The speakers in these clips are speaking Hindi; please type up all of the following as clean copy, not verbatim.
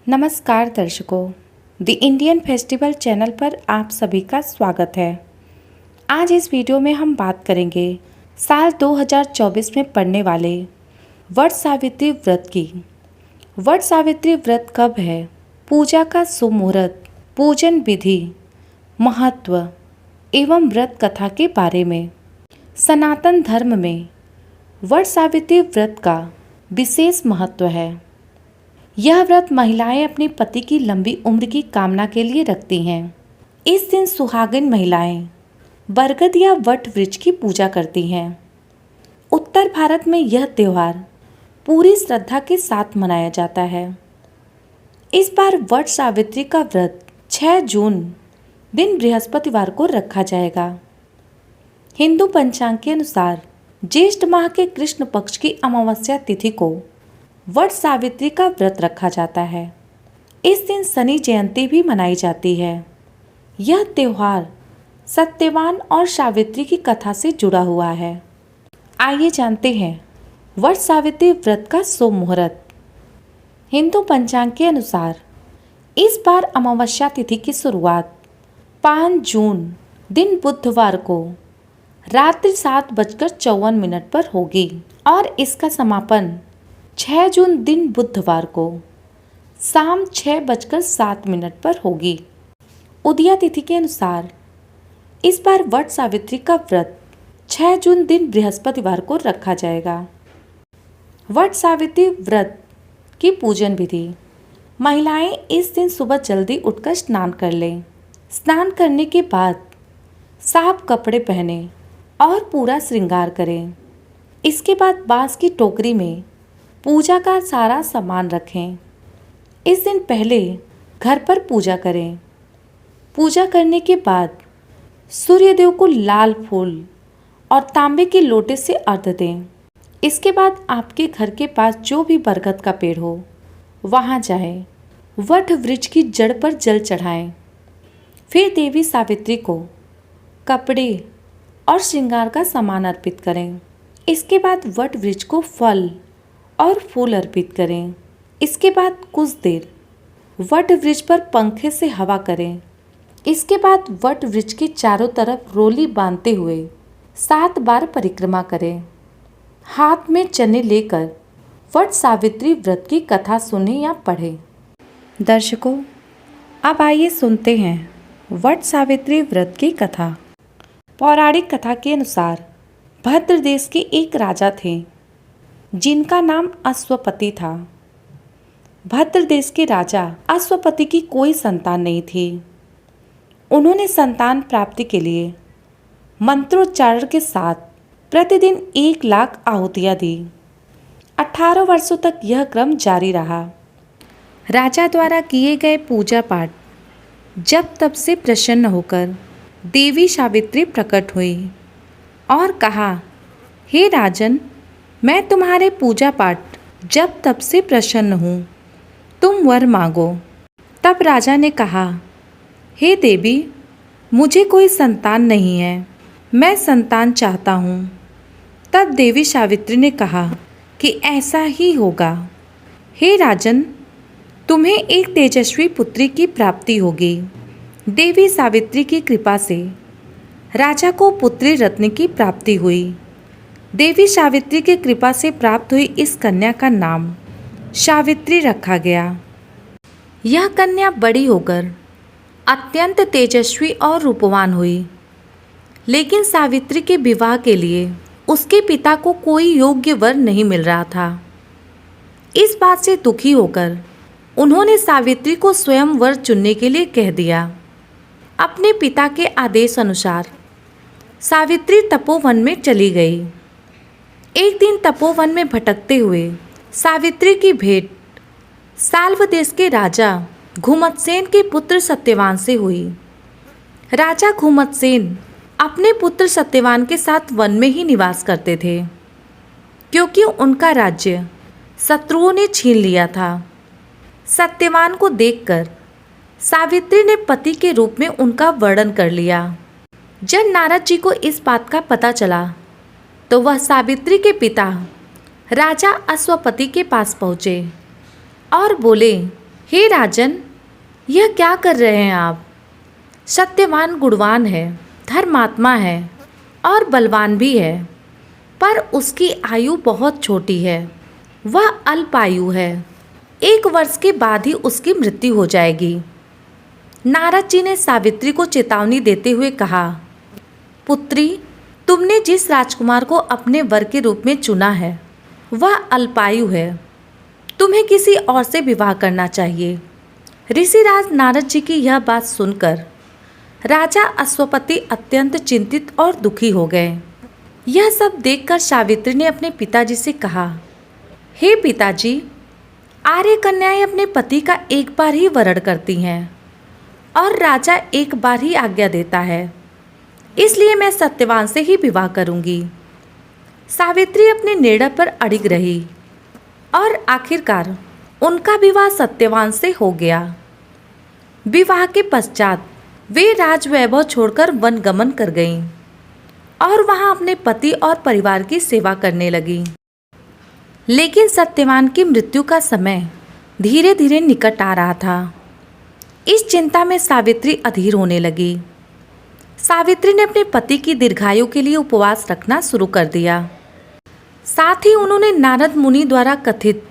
नमस्कार दर्शकों, द इंडियन फेस्टिवल चैनल पर आप सभी का स्वागत है। आज इस वीडियो में हम बात करेंगे साल 2024 में पड़ने वाले वट सावित्री व्रत की। वट सावित्री व्रत कब है, पूजा का शुभ मुहूर्त, पूजन विधि, महत्व एवं व्रत कथा के बारे में। सनातन धर्म में वट सावित्री व्रत का विशेष महत्व है। यह व्रत महिलाएं अपने पति की लंबी उम्र की कामना के लिए रखती हैं। इस दिन सुहागिन महिलाएं बरगद या वट वृक्ष की पूजा करती हैं। उत्तर भारत में यह त्यौहार पूरी श्रद्धा के साथ मनाया जाता है। इस बार वट सावित्री का व्रत 6 जून दिन बृहस्पतिवार को रखा जाएगा। हिंदू पंचांग के अनुसार ज्येष्ठ माह के कृष्ण पक्ष की अमावस्या तिथि को वट सावित्री का व्रत रखा जाता है। इस दिन शनि जयंती भी मनाई जाती है। यह त्यौहार सत्यवान और सावित्री की कथा से जुड़ा हुआ है। आइए जानते हैं वट सावित्री व्रत का शुभ मुहूर्त। हिंदू पंचांग के अनुसार इस बार अमावस्या तिथि की शुरुआत 5 जून दिन बुधवार को रात्रि 7:54 पर होगी और इसका समापन 6 जून दिन बुधवार को शाम 6:07 पर होगी। उदया तिथि के अनुसार इस बार वट सावित्री का व्रत 6 जून दिन बृहस्पतिवार को रखा जाएगा। वट सावित्री व्रत की पूजन विधि। महिलाएं इस दिन सुबह जल्दी उठकर स्नान कर लें। स्नान करने के बाद साफ कपड़े पहने और पूरा श्रृंगार करें। इसके बाद बांस की टोकरी में पूजा का सारा सामान रखें। इस दिन पहले घर पर पूजा करें। पूजा करने के बाद सूर्यदेव को लाल फूल और तांबे के लोटे से अर्घ्य दें। इसके बाद आपके घर के पास जो भी बरगद का पेड़ हो वहाँ जाएं। वट वृक्ष की जड़ पर जल चढ़ाएं। फिर देवी सावित्री को कपड़े और श्रृंगार का सामान अर्पित करें। इसके बाद वट वृक्ष को फल और फूल अर्पित करें। इसके बाद कुछ देर वट वृक्ष पर पंखे से हवा करें। इसके बाद वट वृक्ष के चारों तरफ रोली बांधते हुए 7 बार परिक्रमा करें। हाथ में चने लेकर वट सावित्री व्रत की कथा सुने या पढ़ें। दर्शकों, अब आइए सुनते हैं वट सावित्री व्रत की कथा। पौराणिक कथा के अनुसार भद्र देश के एक राजा थे जिनका नाम अश्वपति था। भद्र देश के राजा अश्वपति की कोई संतान नहीं थी। उन्होंने संतान प्राप्ति के लिए मंत्रोच्चारण के साथ प्रतिदिन 1 लाख आहुतियाँ दी। 18 वर्षों तक यह क्रम जारी रहा। राजा द्वारा किए गए पूजा पाठ जब तब से प्रसन्न होकर देवी सावित्री प्रकट हुई और कहा, हे राजन, मैं तुम्हारे पूजा पाठ जब तब से प्रसन्न हूँ, तुम वर मांगो। तब राजा ने कहा, हे देवी, मुझे कोई संतान नहीं है, मैं संतान चाहता हूँ। तब देवी सावित्री ने कहा कि ऐसा ही होगा। हे राजन, तुम्हें एक तेजस्वी पुत्री की प्राप्ति होगी। देवी सावित्री की कृपा से राजा को पुत्री रत्न की प्राप्ति हुई। देवी सावित्री की कृपा से प्राप्त हुई इस कन्या का नाम सावित्री रखा गया। यह कन्या बड़ी होकर अत्यंत तेजस्वी और रूपवान हुई, लेकिन सावित्री के विवाह के लिए उसके पिता को कोई योग्य वर नहीं मिल रहा था। इस बात से दुखी होकर उन्होंने सावित्री को स्वयं वर चुनने के लिए कह दिया। अपने पिता के आदेश अनुसार सावित्री तपोवन में चली गई। एक दिन तपोवन में भटकते हुए सावित्री की भेंट साल्व देश के राजा घुमतसेन के पुत्र सत्यवान से हुई। राजा घुमतसेन अपने पुत्र सत्यवान के साथ वन में ही निवास करते थे, क्योंकि उनका राज्य शत्रुओं ने छीन लिया था। सत्यवान को देखकर सावित्री ने पति के रूप में उनका वर्णन कर लिया। जब नारद जी को इस बात का पता चला तो वह सावित्री के पिता राजा अश्वपति के पास पहुँचे और बोले हे राजन, यह क्या कर रहे हैं आप? सत्यवान गुणवान है, धर्मात्मा है और बलवान भी है, पर उसकी आयु बहुत छोटी है। वह अल्पायु है। 1 वर्ष के बाद ही उसकी मृत्यु हो जाएगी। नारद जी ने सावित्री को चेतावनी देते हुए कहा, पुत्री, तुमने जिस राजकुमार को अपने वर के रूप में चुना है वह अल्पायु है। तुम्हें किसी और से विवाह करना चाहिए। ऋषिराज नारद जी की यह बात सुनकर राजा अश्वपति अत्यंत चिंतित और दुखी हो गए। यह सब देखकर सावित्री ने अपने पिताजी से कहा, हे पिताजी, आर्य कन्याएं अपने पति का एक बार ही वरण करती हैं और राजा एक बार ही आज्ञा देता है, इसलिए मैं सत्यवान से ही विवाह करूंगी। सावित्री अपने निर्णय पर अड़िग रही और आखिरकार उनका विवाह सत्यवान से हो गया। विवाह के पश्चात वे राजवैभव छोड़कर वन गमन कर गईं और वहां अपने पति और परिवार की सेवा करने लगी। लेकिन सत्यवान की मृत्यु का समय धीरे धीरे निकट आ रहा था। इस चिंता में सावित्री अधीर होने लगी। सावित्री ने अपने पति की दीर्घायु के लिए उपवास रखना शुरू कर दिया। साथ ही उन्होंने नारद मुनि द्वारा कथित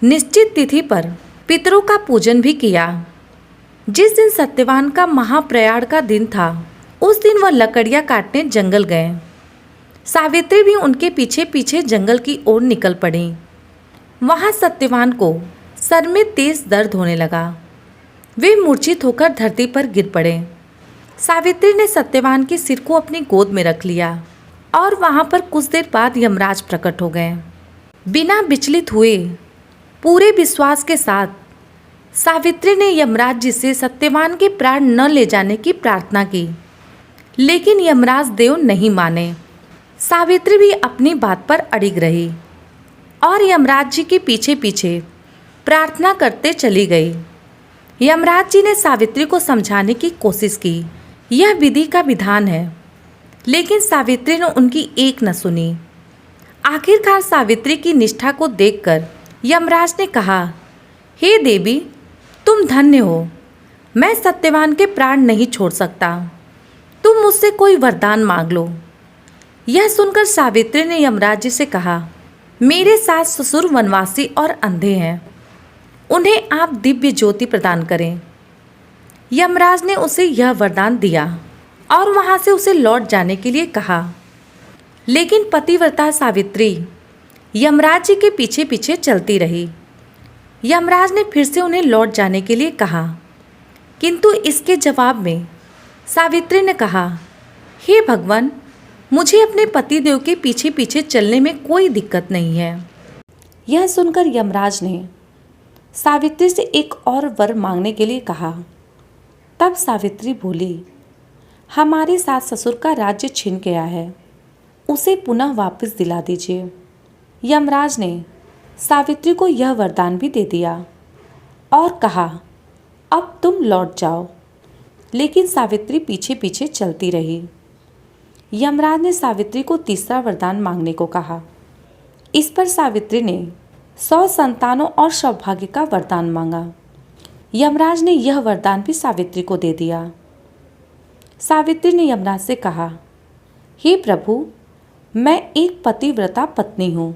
निश्चित तिथि पर पितरों का पूजन भी किया। जिस दिन सत्यवान का महाप्रयाण का दिन था, उस दिन वह लकड़ियां काटने जंगल गए। सावित्री भी उनके पीछे पीछे जंगल की ओर निकल पड़ी। वहां सत्यवान को सर में तेज दर्द होने लगा। वे मूर्छित होकर धरती पर गिर पड़े। सावित्री ने सत्यवान के सिर को अपनी गोद में रख लिया और वहां पर कुछ देर बाद यमराज प्रकट हो गए। बिना विचलित हुए पूरे विश्वास के साथ सावित्री ने यमराज जी से सत्यवान के प्राण न ले जाने की प्रार्थना की, लेकिन यमराज देव नहीं माने। सावित्री भी अपनी बात पर अड़िग रही और यमराज जी के पीछे पीछे प्रार्थना करते चली गई। यमराज जी ने सावित्री को समझाने की कोशिश की, यह विधि का विधान है, लेकिन सावित्री ने उनकी एक न सुनी। आखिरकार सावित्री की निष्ठा को देखकर यमराज ने कहा, हे देवी, तुम धन्य हो। मैं सत्यवान के प्राण नहीं छोड़ सकता। तुम मुझसे कोई वरदान मांग लो। यह सुनकर सावित्री ने यमराज जी से कहा, मेरे सास ससुर वनवासी और अंधे हैं, उन्हें आप दिव्य ज्योति प्रदान करें। यमराज ने उसे यह वरदान दिया और वहां से उसे लौट जाने के लिए कहा। लेकिन पतिव्रता सावित्री यमराज जी के पीछे पीछे चलती रही। यमराज ने फिर से उन्हें लौट जाने के लिए कहा, किंतु इसके जवाब में सावित्री ने कहा, हे भगवान, मुझे अपने पतिदेव के पीछे पीछे चलने में कोई दिक्कत नहीं है। यह सुनकर यमराज ने सावित्री से एक और वर मांगने के लिए कहा। तब सावित्री बोली, हमारे सास ससुर का राज्य छिन गया है, उसे पुनः वापस दिला दीजिए। यमराज ने सावित्री को यह वरदान भी दे दिया और कहा, अब तुम लौट जाओ। लेकिन सावित्री पीछे पीछे चलती रही। यमराज ने सावित्री को तीसरा वरदान मांगने को कहा। इस पर सावित्री ने 100 संतानों और सौभाग्य का वरदान मांगा। यमराज ने यह वरदान भी सावित्री को दे दिया। सावित्री ने यमराज से कहा, हे प्रभु, मैं एक पतिव्रता पत्नी हूँ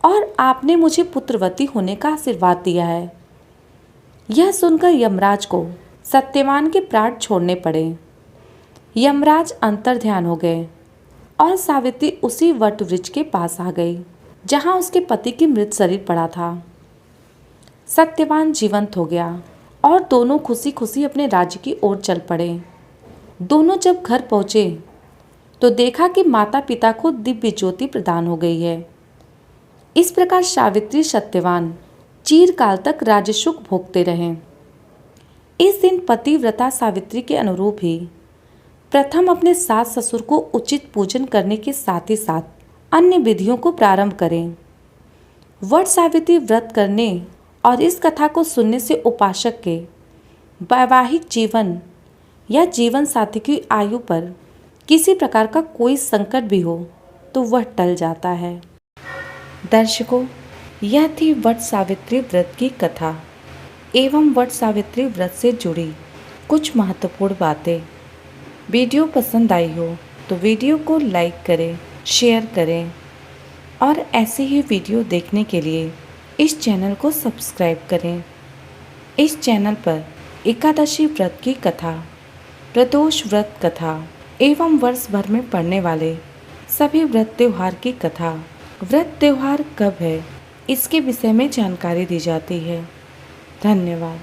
और आपने मुझे पुत्रवती होने का आशीर्वाद दिया है। यह सुनकर यमराज को सत्यवान के प्राण छोड़ने पड़े। यमराज अंतर्ध्यान हो गए और सावित्री उसी वट वृक्ष के पास आ गई जहाँ उसके पति की मृत शरीर पड़ा था। सत्यवान जीवंत हो गया और दोनों खुशी खुशी अपने राज्य की ओर चल पड़े। दोनों जब घर पहुँचे तो देखा कि माता पिता को दिव्य ज्योति प्रदान हो गई है। इस प्रकार सावित्री सत्यवान चिरकाल तक राजसुख भोगते रहे। इस दिन पतिव्रता सावित्री के अनुरूप ही प्रथम अपने सास ससुर को उचित पूजन करने के साथ ही साथ अन्य विधियों को प्रारंभ करें। वट सावित्री व्रत करने और इस कथा को सुनने से उपासक के वैवाहिक जीवन या जीवन साथी की आयु पर किसी प्रकार का कोई संकट भी हो तो वह टल जाता है। दर्शकों, यह थी वट सावित्री व्रत की कथा। एवं वट सावित्री व्रत से जुड़ी कुछ महत्वपूर्ण बातें। वीडियो पसंद आई हो तो वीडियो को लाइक करें, शेयर करें और ऐसे ही वीडियो देखने के लिए इस चैनल को सब्सक्राइब करें। इस चैनल पर एकादशी व्रत की कथा, प्रदोष व्रत कथा एवं वर्ष भर में पड़ने वाले सभी व्रत त्योहार की कथा, व्रत त्योहार कब है, इसके विषय में जानकारी दी जाती है। धन्यवाद।